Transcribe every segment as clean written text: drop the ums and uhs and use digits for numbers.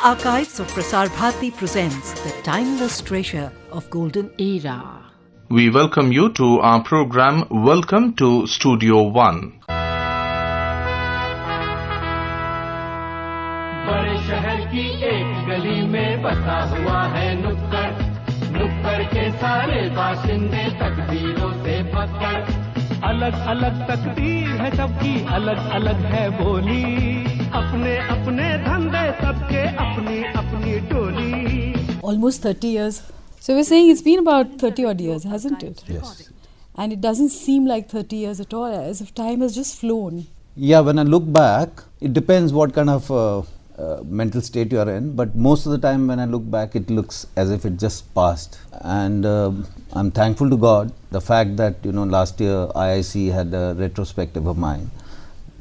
archives of Prasar Bharati presents the timeless treasure of golden era. We welcome you to our program Welcome to Studio One. बड़े शहर की एक गली में बसा हुआ है नुक्कड़, नुक्कड़ के सारे बाशिंदे तकदीरों से पकड़, अलग अलग तकदीर है सबकी, अलग अलग है बोली, अपने अपने धंधे सबके, अपनी अपनी टोली. Almost 30 years. So we're saying it's been about 30 odd years, hasn't it? Yes. And it doesn't seem like 30 years at all, as if time has just flown. Yeah, when I look back, it depends what kind of mental state you are in, but most of the time when I look back, it looks as if it just passed. And I'm thankful to God, the fact that, last year IIC had a retrospective of mine.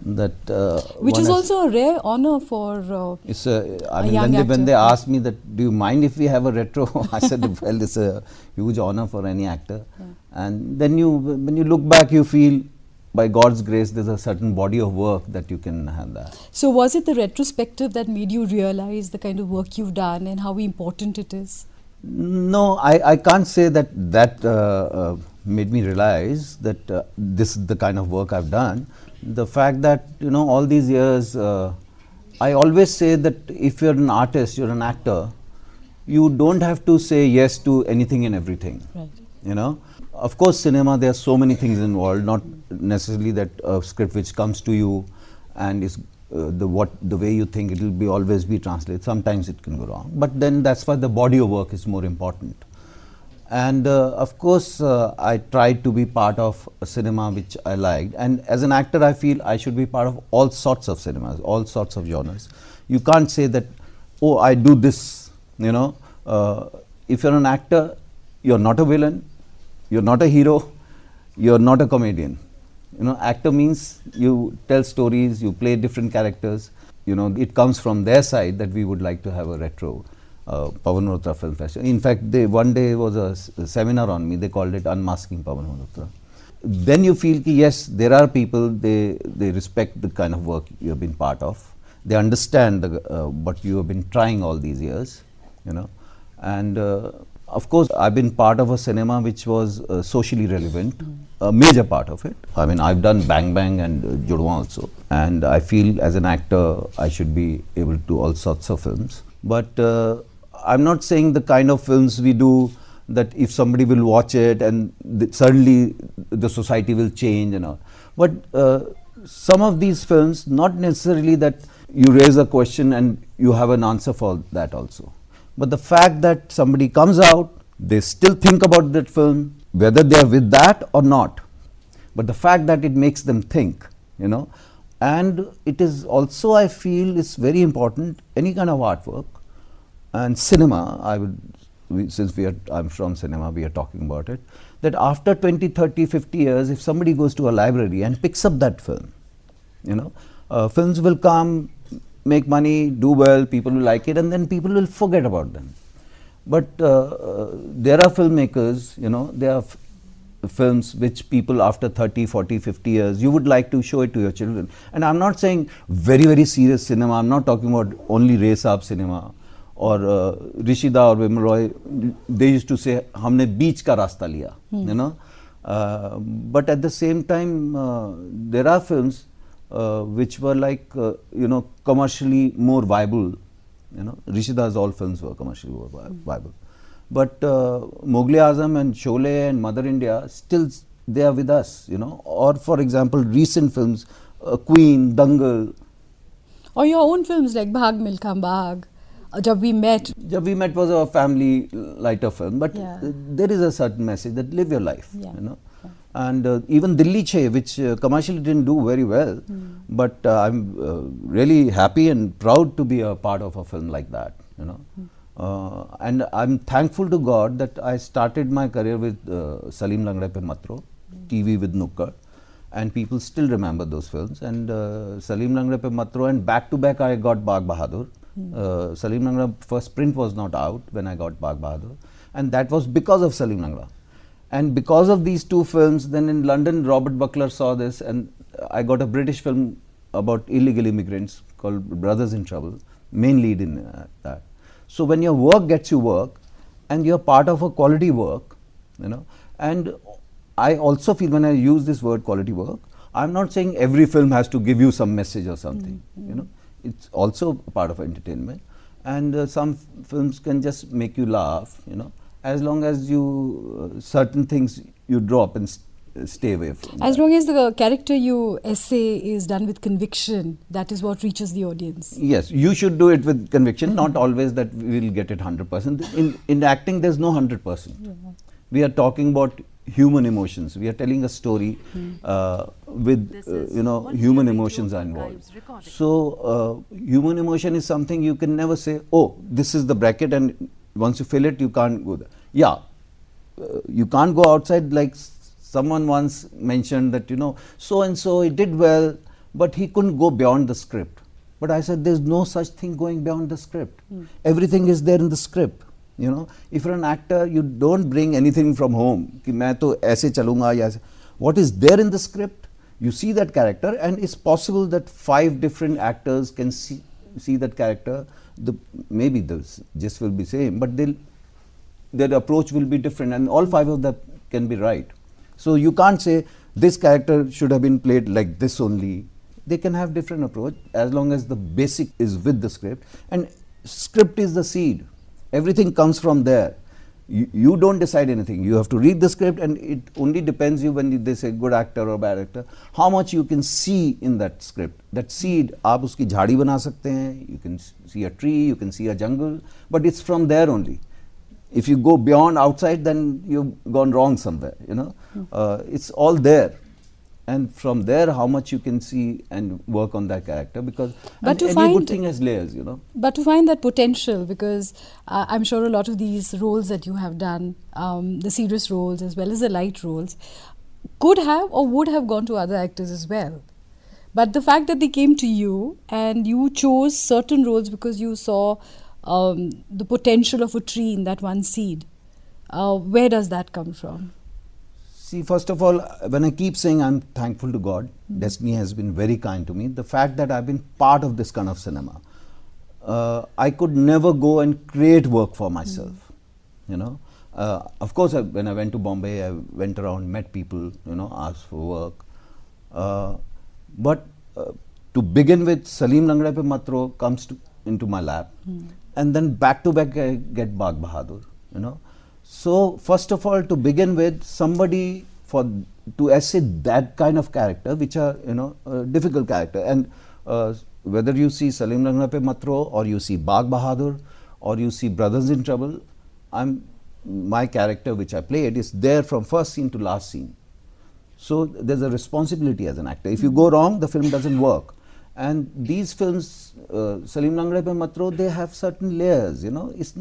Which is also a rare honor for when they asked me that, do you mind if we have a retro? I said, well, it's a huge honor for any actor. Yeah. And then when you look back, you feel, by God's grace, there's a certain body of work that you can have that. So was it the retrospective that made you realize the kind of work you've done and how important it is? No, I can't say that made me realize that this is the kind of work I've done. The fact that, all these years, I always say that if you're an artist, you're an actor, you don't have to say yes to anything and everything. Right. Of course, cinema, there are so many things involved, not necessarily that a script which comes to you and is the way you think it will always be translated. Sometimes it can go wrong. But then that's why the body of work is more important. And of course, I tried to be part of a cinema which I liked. And as an actor, I feel I should be part of all sorts of cinemas, all sorts of genres. You can't say that, oh, I do this, if you're an actor, you're not a villain, you're not a hero, you're not a comedian. Actor means you tell stories, you play different characters. It comes from their side that we would like to have a retro Pawan Malhotra Film Festival. In fact, one day was a seminar on me. They called it Unmasking Pavan Malhotra. Then you feel that yes, there are people, they respect the kind of work you have been part of. They understand what you have been trying all these years, And of course, I've been part of a cinema which was socially relevant, a major part of it. I mean, I've done Bang Bang and Judwa also. And I feel as an actor, I should be able to do all sorts of films. But I'm not saying the kind of films we do that if somebody will watch it and suddenly the society will change and all. But some of these films, not necessarily that you raise a question and you have an answer for that also. But the fact that somebody comes out, they still think about that film, whether they are with that or not. But the fact that it makes them think, And it is also, I feel, is very important, any kind of artwork. And cinema, I'm from cinema, we are talking about it, that after 20, 30, 50 years, if somebody goes to a library and picks up that film, films will come, make money, do well, people will like it, and then people will forget about them. But there are filmmakers, there are films which people after 30, 40, 50 years, you would like to show it to your children. And I'm not saying very, very serious cinema, I'm not talking about only Ray Saab cinema. Or Rishida or Vimal Roy, they used to say, "Humne beach ka rasta liya," But at the same time, there are films which were like, commercially more viable. Rishida's all films were commercially more viable. But Mughal Azam and Sholay and Mother India, still they are with us. Or for example, recent films, Queen, Dangal. Or your own films like Bhag Milkha Bhag. Jab We Met. Jab We Met was a family lighter film, but there is a certain message that live your life, And even Dilli Che, which commercially didn't do very well, but I'm really happy and proud to be a part of a film like that, And I'm thankful to God that I started my career with Salim Langda Pe Matro, TV with Nukkad, and people still remember those films. And Salim Langda Pe Matro, and back to back I got Bagh Bahadur. Salim Langda first print was not out when I got Bagh Bahadur, and that was because of Salim Langda. And because of these two films, then in London, Robert Buckler saw this, and I got a British film about illegal immigrants called Brothers in Trouble. main lead in that. So when your work gets you work, and you're part of a quality work, you know, and I also feel when I use this word quality work, I'm not saying every film has to give you some message or something, you know, it's also part of entertainment, and some films can just make you laugh, you know, as long as you, certain things you drop and stay away from. As long as the character you essay is done with conviction, that is what reaches the audience. Yes, you should do it with conviction, not always that we will get it 100%. In acting, there's no 100%. Yeah. We are talking about human emotions. We are telling a story with, you know, human emotions are involved. So, human emotion is something you can never say, oh, this is the bracket, and once you fill it, you can't go there. Yeah, you can't go outside. Like someone once mentioned that, you know, so and so he did well, but he couldn't go beyond the script. But I said, there's no such thing going beyond the script. Everything is there in the script. You know, if you're an actor, you don't bring anything from home. Ki main to aise chalunga ya aise. What is there in the script? You see that character, and it's possible that 5 different actors can see that character. Maybe the gist will be same, but their approach will be different, and all 5 of them can be right. So you can't say this character should have been played like this only. They can have different approach as long as the basic is with the script, and script is the seed. Everything comes from there. You don't decide anything. You have to read the script, and it only depends you when they say good actor or bad actor, how much you can see in that script. That seed, आप उसकी झाड़ी बना सकते हैं. You can see a tree, you can see a jungle, but it's from there only. If you go beyond outside, then you've gone wrong somewhere, you know. It's all there, and from there how much you can see and work on that character, because any good thing has layers, you know. But to find that potential, because I'm sure a lot of these roles that you have done, the serious roles as well as the light roles, could have or would have gone to other actors as well. But the fact that they came to you and you chose certain roles because you saw the potential of a tree in that one seed, where does that come from? See, first of all, when I keep saying I'm thankful to God, Destiny has been very kind to me. The fact that I've been part of this kind of cinema, I could never go and create work for myself, you know. Of course, when I went to Bombay, I went around, met people, you know, asked for work. But to begin with, Salim Langda Pe Matro comes into my lap, and then back to back I get Bagh Bahadur, you know. So first of all, to begin with, somebody to essay that kind of character, which are, you know, difficult character, and whether you see Salim Langda Pe Matro, or you see Bagh Bahadur, or you see Brothers in Trouble, my character which I played is there from first scene to last scene. So there's a responsibility as an actor. If you go wrong, the film doesn't work. And these films, Salim Langda Pe Matro, they have certain layers, you know. It's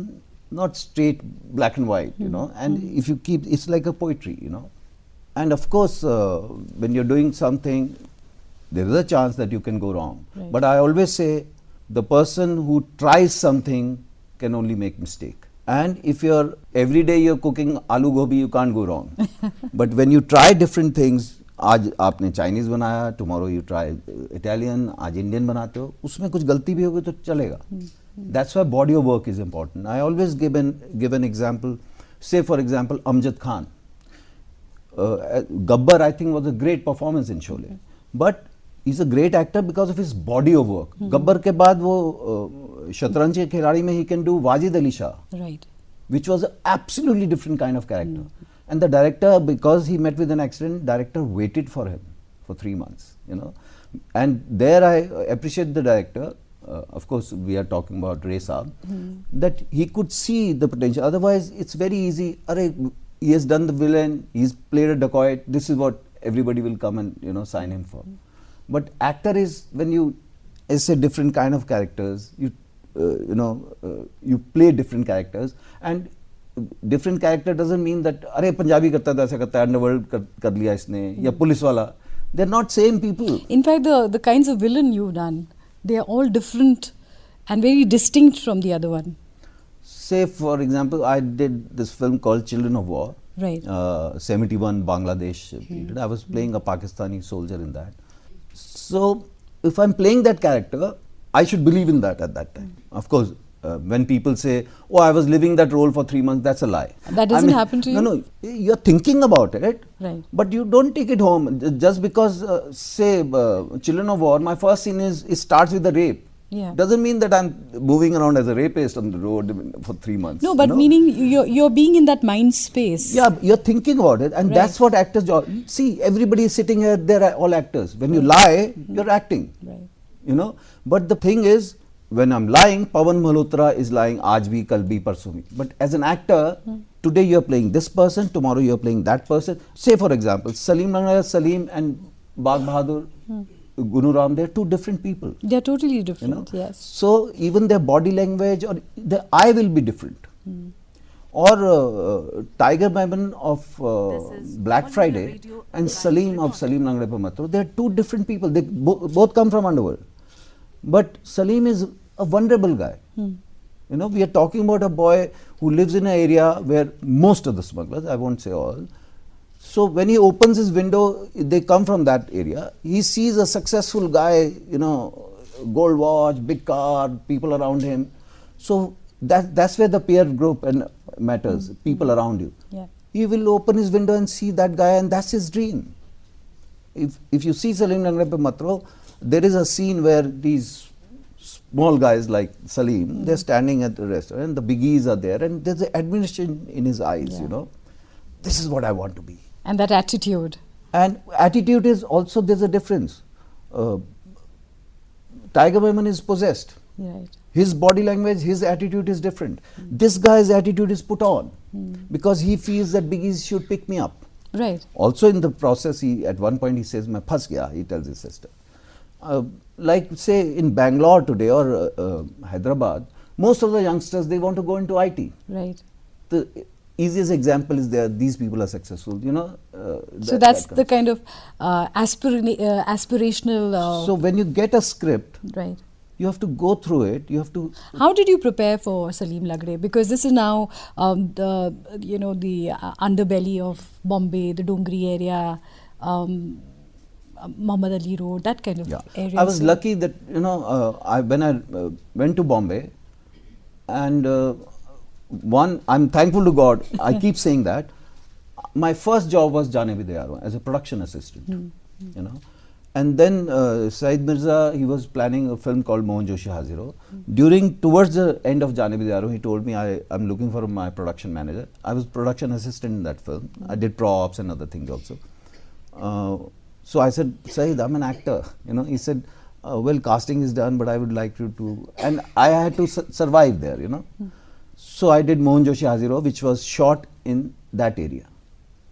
not straight black and white, you know, and if you keep, it's like a poetry, you know. And of course, when you're doing something, there is a chance that you can go wrong. Right. But I always say, the person who tries something can only make mistake. And if every day you're cooking aloo gobi, you can't go wrong. But when you try different things, आज आपने Chinese बनाया, tomorrow you try Italian, आज Indian बनाते हो, उसमें कुछ गलती भी होगी तो चलेगा. That's why body of work is important. I always give an example. Say for example, Amjad Khan. Gabbar, I think, was a great performance in Sholay. But he's a great actor because of his body of work. Gabbar के बाद वो शतरंज के खिलाड़ी में he can do Wajid Ali Shah, right, which was an absolutely different kind of character. And the director, because he met with an accident, director waited for him for 3 months, you know. And there I appreciate the director. Of course, we are talking about Ray Saab, that he could see the potential. Otherwise, it's very easy. He has done the villain, he's played a dacoit, this is what everybody will come and, you know, sign him for. But actor is when you essay different kind of characters, you play different characters, and different character doesn't mean that Punjabi karta tha, aisa karta hai, underworld kar liya isne, ya police wala. They're not same people. In fact, the kinds of villain you've done, they are all different and very distinct from the other one. Say for example, I did this film called Children of War, right, 71 Bangladesh period. I was playing a Pakistani soldier in that. So if I'm playing that character, I should believe in that at that time. Of course, when people say, "Oh, I was living that role for 3 months," that's a lie. That doesn't happen to you? No, you're thinking about it, Right. but you don't take it home. Just because, say, Children of War, my first scene it starts with a rape. Yeah. Doesn't mean that I'm moving around as a rapist on the road for 3 months. No, but meaning you're being in that mind space. Yeah, you're thinking about it, and Right. that's what actors do. See, everybody is sitting here, they're all actors. When you lie, you're acting. Right. But the thing is, when I'm lying, Pavan Malhotra is lying, aaj bhi, kal bhi, parso bhi. But as an actor, today you're playing this person, tomorrow you're playing that person. Say, for example, Salim and Bagh Bahadur, Gunu Ram, they're two different people. They're totally different, yes. So even their body language or their eye will be different. Or Tiger Maimon of Black Friday and Salim of Salim Langre Pe Matro, they're two different people. They both come from underworld. But Salim is a vulnerable guy. We are talking about a boy who lives in an area where most of the smugglers, I won't say all. So when he opens his window, they come from that area. He sees a successful guy, gold watch, big car, people around him. So that's where the peer group matters, people around you. Yeah. He will open his window and see that guy, and that's his dream. If you see Salim Langre Pe Matro, there is a scene where these small guys like Salim, they're standing at the restaurant, and the biggies are there, and there's admiration in his eyes, This is what I want to be. And that attitude. And attitude is also, there's a difference. Tiger Maimon is possessed. Right. His body language, his attitude is different. This guy's attitude is put on because he feels that biggies should pick me up. Right. Also in the process, at one point he says, "Main phas gaya," he tells his sister. Like say in Bangalore today or Hyderabad, most of the youngsters, they want to go into IT. Right. The easiest example is these people are successful, So that's the kind of aspirational... so when you get a script, right. you have to go through it, you have to... How did you prepare for Salim Lagre? Because this is now the underbelly of Bombay, the Dongri area, Muhammad Ali Road, that kind of area. I was lucky that, when I went to Bombay, and I'm thankful to God, I keep saying that, my first job was Jaane Bhi Dayaro as a production assistant, And then Saeed Mirza, he was planning a film called Mohan Joshi Haziro. Towards the end of Jaane Bhi Dayaro, he told me, I'm looking for my production manager. I was production assistant in that film. I did props and other things also. So I said, Saeed, I'm an actor. He said, well, casting is done, but I would like you to... And I had to survive there, So I did Mohan Joshi Haziro, which was shot in that area.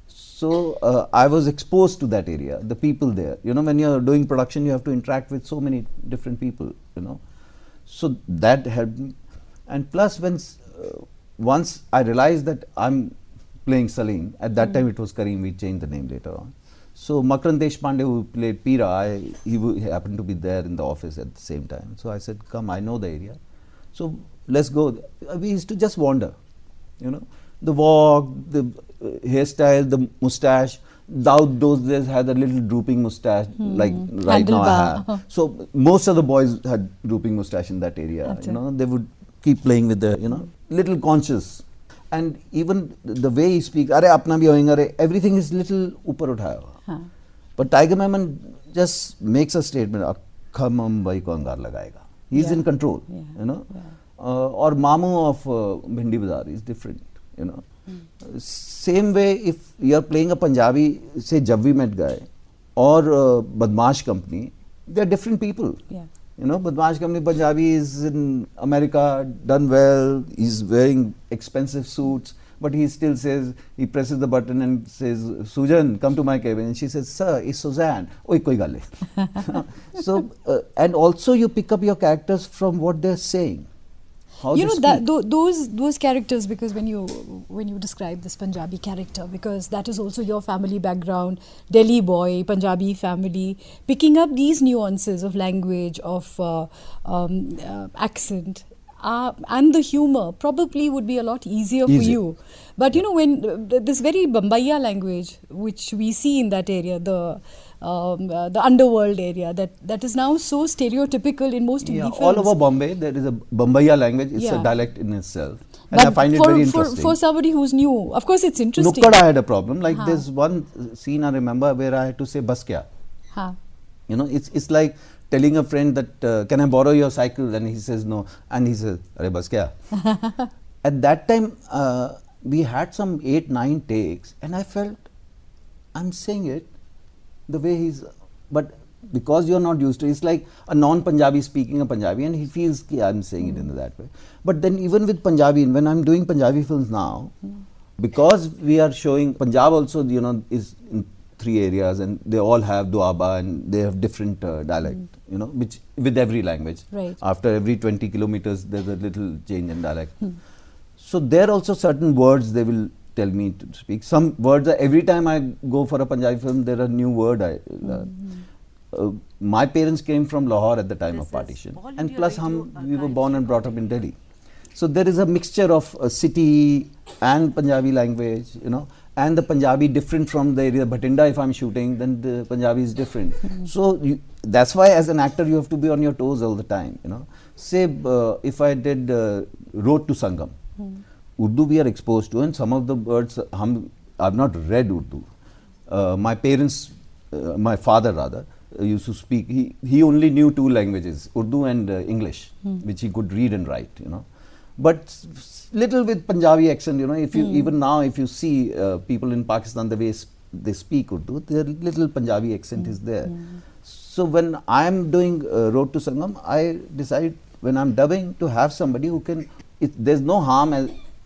So I was exposed to that area, the people there. When you're doing production, you have to interact with so many different people, So that helped me. And plus, once I realized that I'm playing Salim, at that time it was Kareem, we changed the name later on. So Makarand Deshpande, who played Pira, he happened to be there in the office at the same time. So I said, come, I know the area. So let's go. We used to just wander, The walk, the hairstyle, the mustache. Daud those days had a little drooping mustache, like right now I have. So most of the boys had drooping mustache in that area. They would keep playing with the, little conscious. And even the way he speaks, "Are apna bhi hoyenga," everything is little upar uthaya hua. But Tiger Maimon just makes a statement, "Akha Mumbai ko angar lagayega." He's in control, Or Mamu of Bhindi Bazaar is different, Same way, if you are playing a Punjabi, say Jab We Met Guy, or Badmash Company, they are different people. Yeah. Badmash Company Punjabi is in America, done well, he's wearing expensive suits, but he still says, he presses the button and says, "Sujan, come to my cabin." And she says, "Sir, it's Suzanne." "Oi, koi galle." So, and also you pick up your characters from what they're saying. Those characters, because when you describe this Punjabi character, because that is also your family background, Delhi boy, Punjabi family, picking up these nuances of language, of accent, and the humor probably would be a lot easier for you. But when this very Bombaya language, which we see in that area, the the underworld area that is now so stereotypical in most Hindi films. All over Bombay, there is a Bombaya language. It's a dialect in itself. And But I find it very interesting. For somebody who's new, of course it's interesting. Nukkad, I had a problem. Like there's one scene I remember where I had to say bas kya. You know, it's like telling a friend that can I borrow your cycle, and he says no, and he says arey bas kya. At that time we had some 8-9 takes, and I felt I'm saying it the way he's, but because you're not used to it, it's like a non-Punjabi speaking a Punjabi, and he feels ki I'm saying it in that way. But then even with Punjabi, when I'm doing Punjabi films now, because we are showing Punjab also, you know, is in 3 areas, and they all have Duaba, and they have different dialect, you know, which with every language. Right. After every 20 kilometers, there's a little change in dialect. So there also certain words they will tell me to speak. Some words, every time I go for a Punjabi film, there are new word I learn. My parents came from Lahore at the time of partition, and plus we were born and brought up in Delhi. So there is a mixture of city and Punjabi language, you know, and the Punjabi different from the area. Bhatinda, if I'm shooting, then the Punjabi is different. So that's why as an actor you have to be on your toes all the time, you know. Say if I did Road to Sangam, Urdu we are exposed to, and some of the words I've not read Urdu. My parents, my father rather, used to speak. He only knew 2 languages, Urdu and English, which he could read and write, you know. But little with Punjabi accent, you know. If you even now, if you see people in Pakistan, the way they speak Urdu, their little Punjabi accent is there. So when I am doing Road to Sangam, I decide when I'm dubbing to have somebody who can. There's no harm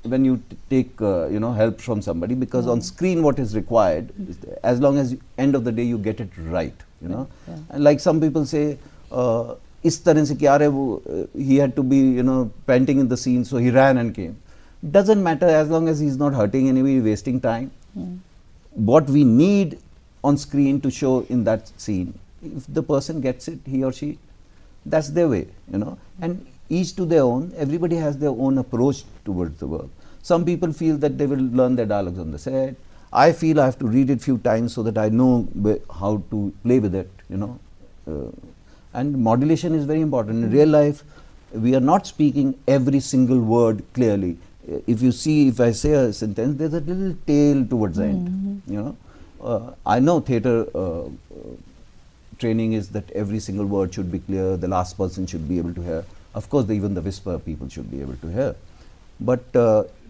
when you take you know, help from somebody, because on screen what is required is there, as long as end of the day you get it right, you know. And like some people say, is tarah se kya hai wo, he had to be, you know, panting in the scene, so he ran and came. Doesn't matter as long as he's not hurting anybody, wasting time. What we need on screen to show in that scene, if the person gets it, he or she, that's their way, you know. And each to their own, everybody has their own approach towards the work. Some people feel that they will learn their dialogues on the set. I feel I have to read it few times so that I know how to play with it, you know. And modulation is very important. In real life, we are not speaking every single word clearly. If you see, if I say a sentence, there's a little tail towards the end, you know. I know theatre training is that every single word should be clear, the last person should be able to hear. Of course, even the whisper people should be able to hear. But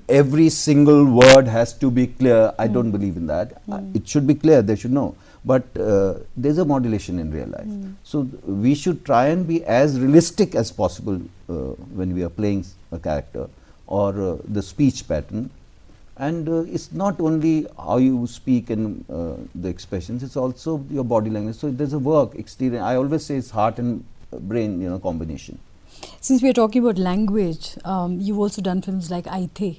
every single word has to be clear. I don't believe in that. It should be clear, they should know. But there's a modulation in real life. So we should try and be as realistic as possible when we are playing a character or the speech pattern. And it's not only how you speak and the expressions, it's also your body language. So there's a work, exterior. I always say it's heart and brain, you know, combination. Since we are talking about language, you've also done films like Aithe.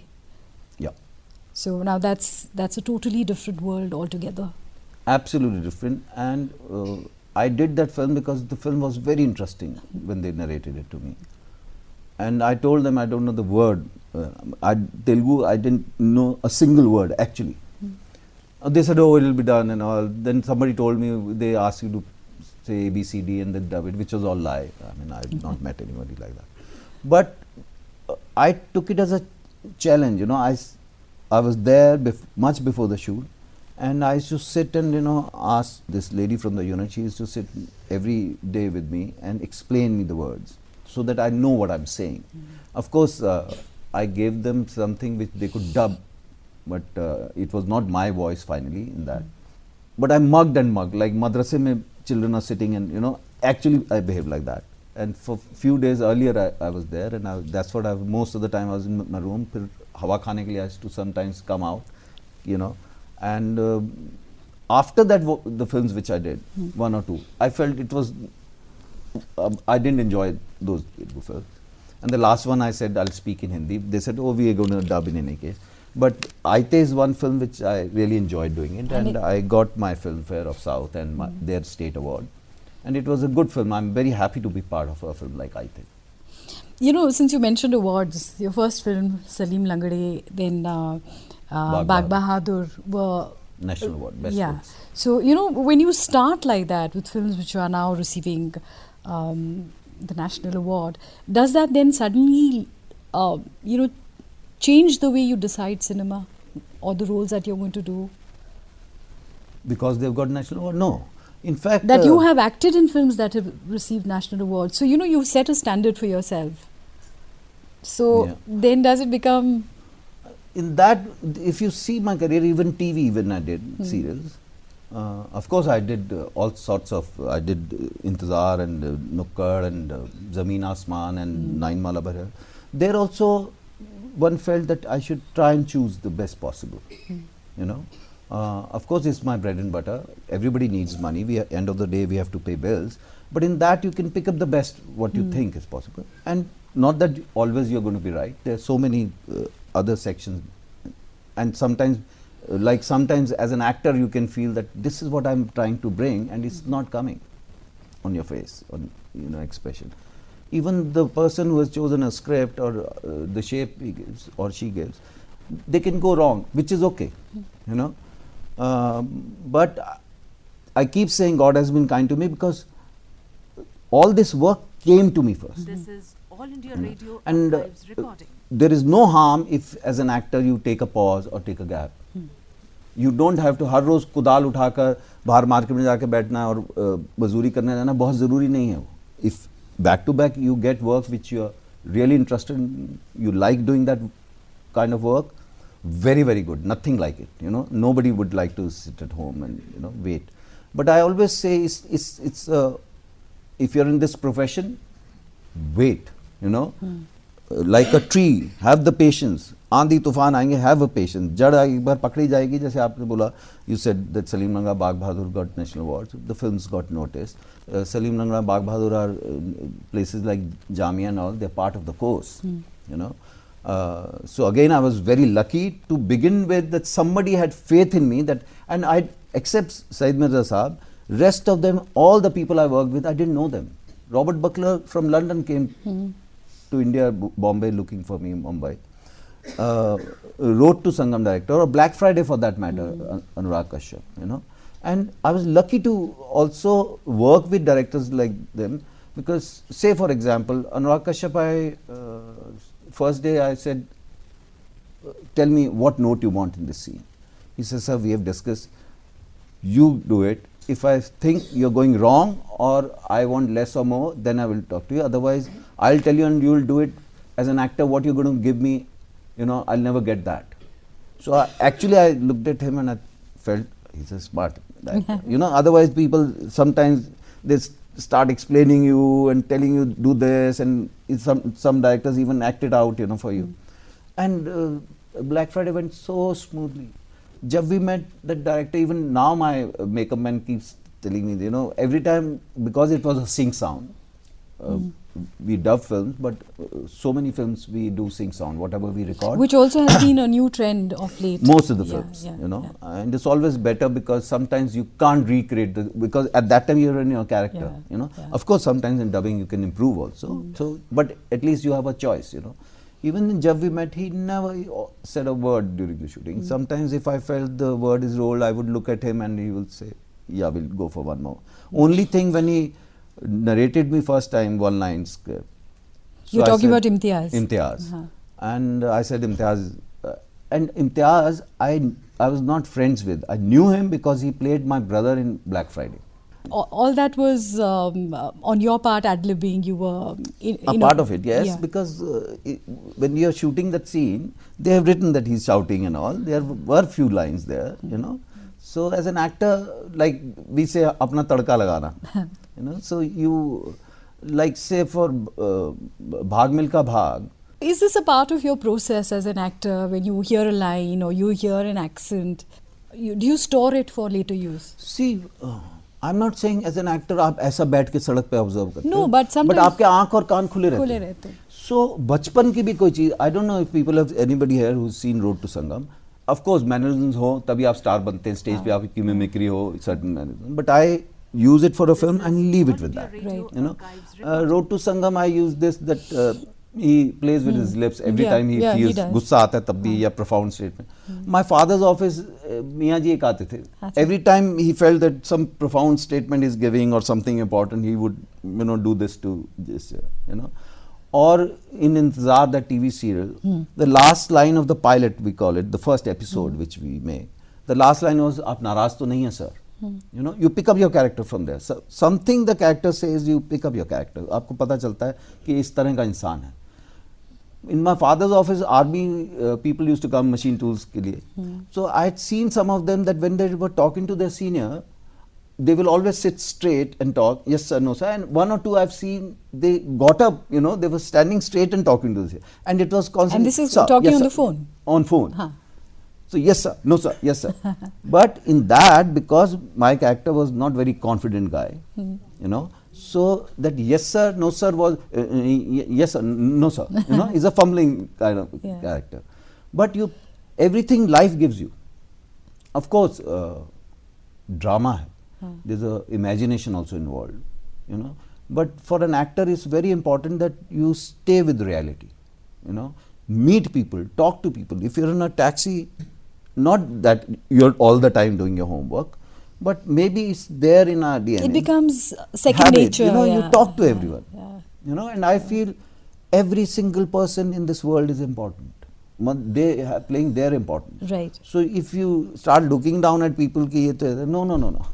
Yeah. So now that's a totally different world altogether. Absolutely different. And I did that film because the film was very interesting when they narrated it to me. And I told them I don't know the word. Telugu, I didn't know a single word actually. They said, oh, it will be done and all. Then somebody told me, they asked you to say A, B, C, D and then dub it, which was all lie. I mean, I've not met anybody like that. But I took it as a challenge, you know. I was there much before the shoot, and I used to sit and, you know, ask this lady from the unit. She used to sit every day with me and explain me the words so that I know what I'm saying. Of course, I gave them something which they could dub, but it was not my voice finally in that. But I mugged and mugged, like madrasa mein children are sitting and, you know, actually I behaved like that. And for few days earlier I was there, and that's what most of the time I was in my room. Hawa khane ke liye I used to sometimes come out, you know. And after that, the films which I did, 1 or 2, I felt it was, I didn't enjoy those films. And the last one I said, I'll speak in Hindi. They said, oh, we are going to dub in any case. But Aithe is one film which I really enjoyed doing it, and I got my Filmfare of South and their state award. And it was a good film. I'm very happy to be part of a film like Aithe. You know, since you mentioned awards, your first film, Salim Langade, then Bagh Bahadur, were national award, best Yeah. films. So, when you start like that with films which are now receiving the national award, does that then suddenly, change the way you decide cinema or the roles that you're going to do? Because they've got national award? No. In fact, That you have acted in films that have received national awards. So, you've set a standard for yourself. So, Yeah. then does it become... in that, if you see my career, even TV, when I did serials, of course I did all sorts of, I did Intezar and Nukkad and Zameen Asmaan and Nine Mala Bhar. There also, one felt that I should try and choose the best possible, Of course, it's my bread and butter. Everybody needs money. End of the day, we have to pay bills. But in that, you can pick up the best, what you think is possible. And not that always you're going to be right. There are so many other sections. And sometimes, sometimes as an actor, you can feel that this is what I'm trying to bring and it's not coming on your face, on expression. Even the person who has chosen a script or the shape he gives or she gives, they can go wrong, which is okay, but I keep saying God has been kind to me because all this work came to me first. This is All India Radio And Archives recording. there is no harm if as an actor you take a pause or take a gap. You don't have to हर रोज कुदाल उठाकर बाहर market में जाके बैठना और मजदूरी करने जाना बहुत ज़रूरी नहीं है वो. If back to back you get work which you are really interested in, you like doing that kind of work, very, very good. Nothing like it, Nobody would like to sit at home and wait. But I always say it's if you're in this profession, wait, like a tree, have the patience. आंधी तूफान आएंगे, have a patience. जड़ एक बार पकड़ी जाएगी, जैसे आपने बोला, you said that Salim Nanga Bagh Bahadur got national awards. The films got noticed. Salim Nanga Bagh Bahadur are places like Jamia and all. They're part of the course, So again, I was very lucky to begin with that somebody had faith in me that, and I except Said Mirza Saab, rest of them, all the people I worked with, I didn't know them. Robert Buckler from London came to India, Bombay, looking for me in Mumbai. Road to Sangam director, or Black Friday for that matter, Anurag Kashyap, And I was lucky to also work with directors like them because, say for example, Anurag Kashyap, first day I said, tell me what note you want in this scene. He says, sir, we have discussed, you do it. If I think you're going wrong or I want less or more, then I will talk to you. Otherwise, I'll tell you and you will do it. As an actor, what you're going to give me, I'll never get that. So I looked at him and I felt he's a smart director. Otherwise people sometimes they start explaining you and telling you do this, and some directors even act it out, for you. And Black Friday went so smoothly. Jab we met that director, even now my makeup man keeps telling me, every time, because it was a sync sound, we dub films, but so many films we do sync sound, whatever we record. Which also has been a new trend of late. Most of the films, and it's always better because sometimes you can't recreate because at that time you're in your character, Of course, sometimes in dubbing you can improve also. So, but at least you have a choice, Even in Jab We Met, he never said a word during the shooting. Sometimes if I felt the word is rolled, I would look at him and he will say, yeah, we'll go for one more. Only thing when he narrated me first time, one line script. So you're talking about Imtiaz. Imtiaz. And I said Imtiaz. And Imtiaz, I was not friends with. I knew him because he played my brother in Black Friday. All that was on your part, ad-libbing, you were... a part of it, yes, because when you're shooting that scene, they have written that he's shouting and all. There were few lines there, So as an actor, like we say, apna tadka lagana, So you, like say for Bhag Milka Bhag. Is this a part of your process as an actor when you hear a line or you hear an accent? Do you store it for later use? See, I'm not saying as an actor आप ऐसा बैठ के सड़क पे observe करते No, but sometimes but आपके आँख और कान खुले रहते हैं. So बचपन की भी कोई चीज, I don't know if people have anybody here who's seen Road to Sangam. Of course, mannerisms हो तभी आप स्टार बनते हैं, स्टेज पे आपकी मिमिक्री हो, certain mannerisms. But I use it for a film and leave it with that. Right. Road to Sangam, I use this that he plays with his lips every Yeah, time he yeah, he feels does. गुस्सा आता है तब भी या profound statement. My father's office, मियाँ जी एक आते थे. अच्छा. Every time he felt that some profound statement is giving or something important, he would do this to this, Or in Intezar, that TV serial, the last line of the pilot, we call it, the first episode which we make, the last line was, "Aap naraz to nahi hai, sir." You pick up your character from there. So, something the character says, you pick up your character. आपको पता चलता है कि इस तरह का इंसान है. In my father's office, army people used to come machine tools के लिए. So I had seen some of them that when they were talking to their senior, they will always sit straight and talk, yes sir, no sir. And one or two I've seen, they got up, they were standing straight and talking to this. And it was constantly. And this is "Sir, talking yes, on sir." the phone? On phone. Huh. So yes sir, no sir, yes sir. But in that, because my character was not very confident guy, so that yes sir, no sir was yes sir, no sir, is a fumbling kind of character. But everything life gives you. Of course, drama hai. There's a imagination also involved, But for an actor, it's very important that you stay with reality, meet people, talk to people. If you're in a taxi, not that you're all the time doing your homework, but maybe it's there in our DNA. It becomes second Habit, nature. You talk to everyone, Yeah. and I feel every single person in this world is important. They are playing their importance. Right. So if you start looking down at people, no.